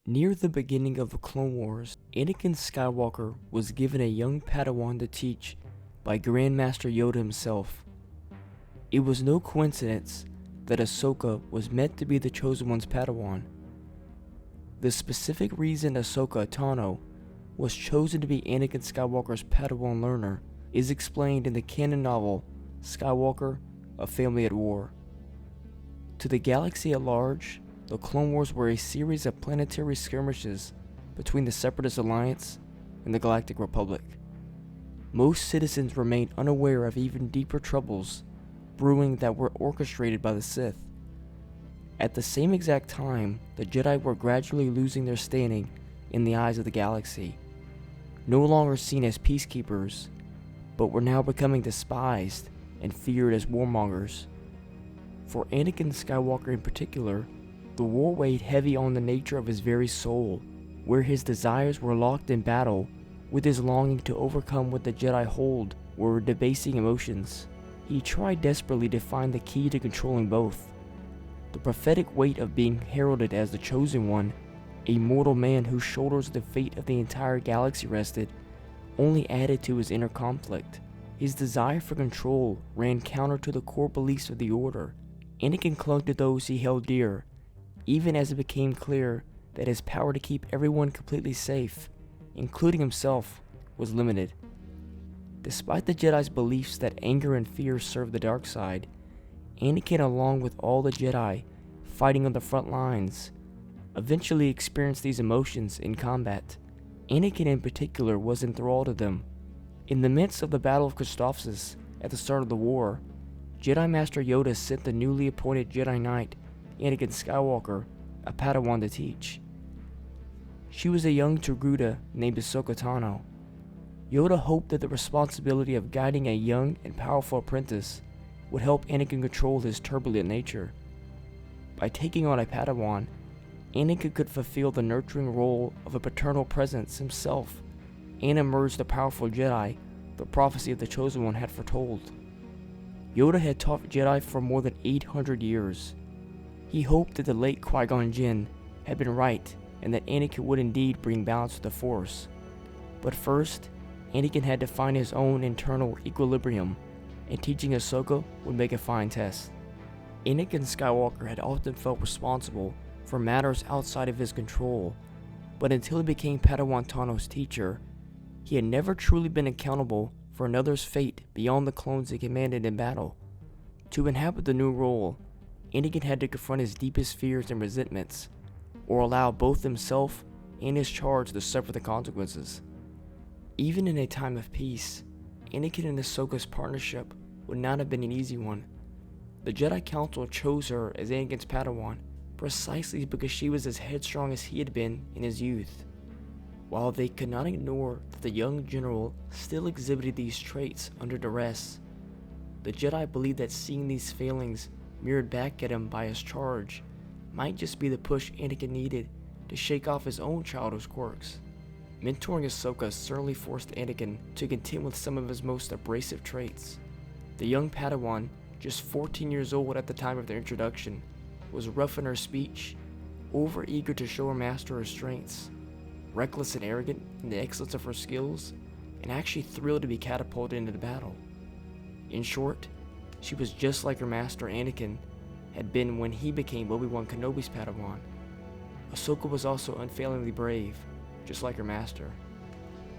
Near the beginning of the Clone Wars, Anakin Skywalker was given a young Padawan to teach by Grandmaster Yoda himself. It was no coincidence that Ahsoka was meant to be the Chosen One's Padawan. The specific reason Ahsoka Tano was chosen to be Anakin Skywalker's Padawan learner is explained in the canon novel Skywalker, A Family at War. To the galaxy at large, the Clone Wars were a series of planetary skirmishes between the Separatist Alliance and the Galactic Republic. Most citizens remained unaware of even deeper troubles brewing that were orchestrated by the Sith. At the same exact time, the Jedi were gradually losing their standing in the eyes of the galaxy, no longer seen as peacekeepers, but were now becoming despised and feared as warmongers. For Anakin Skywalker in particular, the war weighed heavy on the nature of his very soul, where his desires were locked in battle with his longing to overcome what the Jedi hold were debasing emotions. He tried desperately to find the key to controlling both. The prophetic weight of being heralded as the Chosen One, a mortal man whose shoulders the fate of the entire galaxy rested, only added to his inner conflict. His desire for control ran counter to the core beliefs of the Order. Anakin clung to those he held dear, even as it became clear that his power to keep everyone completely safe, including himself, was limited. Despite the Jedi's beliefs that anger and fear served the dark side, Anakin, along with all the Jedi fighting on the front lines, eventually experienced these emotions in combat. Anakin in particular was enthralled to them. In the midst of the Battle of Christophsis at the start of the war, Jedi Master Yoda sent the newly appointed Jedi Knight, Anakin Skywalker, a Padawan to teach. She was a young Togruta named Ahsoka Tano. Yoda hoped that the responsibility of guiding a young and powerful apprentice would help Anakin control his turbulent nature. By taking on a Padawan, Anakin could fulfill the nurturing role of a paternal presence himself and emerge the powerful Jedi the prophecy of the Chosen One had foretold. Yoda had taught Jedi for more than 800 years. He hoped that the late Qui-Gon Jinn had been right and that Anakin would indeed bring balance to the Force. But first, Anakin had to find his own internal equilibrium, and teaching Ahsoka would make a fine test. Anakin Skywalker had often felt responsible for matters outside of his control, but until he became Padawan Tano's teacher, he had never truly been accountable for another's fate beyond the clones he commanded in battle. To inhabit the new role, Anakin had to confront his deepest fears and resentments, or allow both himself and his charge to suffer the consequences. Even in a time of peace, Anakin and Ahsoka's partnership would not have been an easy one. The Jedi Council chose her as Anakin's Padawan precisely because she was as headstrong as he had been in his youth. While they could not ignore that the young general still exhibited these traits under duress, the Jedi believed that seeing these failings mirrored back at him by his charge might just be the push Anakin needed to shake off his own childish quirks. Mentoring Ahsoka certainly forced Anakin to contend with some of his most abrasive traits. The young Padawan, just 14 years old at the time of their introduction, was rough in her speech, over-eager to show her master her strengths, reckless and arrogant in the excellence of her skills, and actually thrilled to be catapulted into the battle. In short, she was just like her master Anakin had been when he became Obi-Wan Kenobi's Padawan. Ahsoka was also unfailingly brave, just like her master.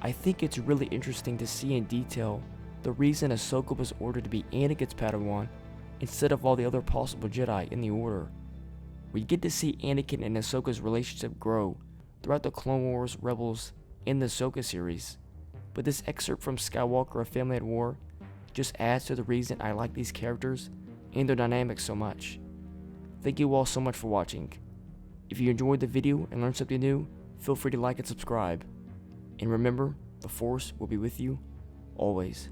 I think it's really interesting to see in detail the reason Ahsoka was ordered to be Anakin's Padawan instead of all the other possible Jedi in the Order. We get to see Anakin and Ahsoka's relationship grow throughout the Clone Wars, Rebels, and the Ahsoka series, but this excerpt from Skywalker, A Family at War just adds to the reason I like these characters and their dynamics so much. Thank you all so much for watching. If you enjoyed the video and learned something new, feel free to like and subscribe. And remember, the Force will be with you always.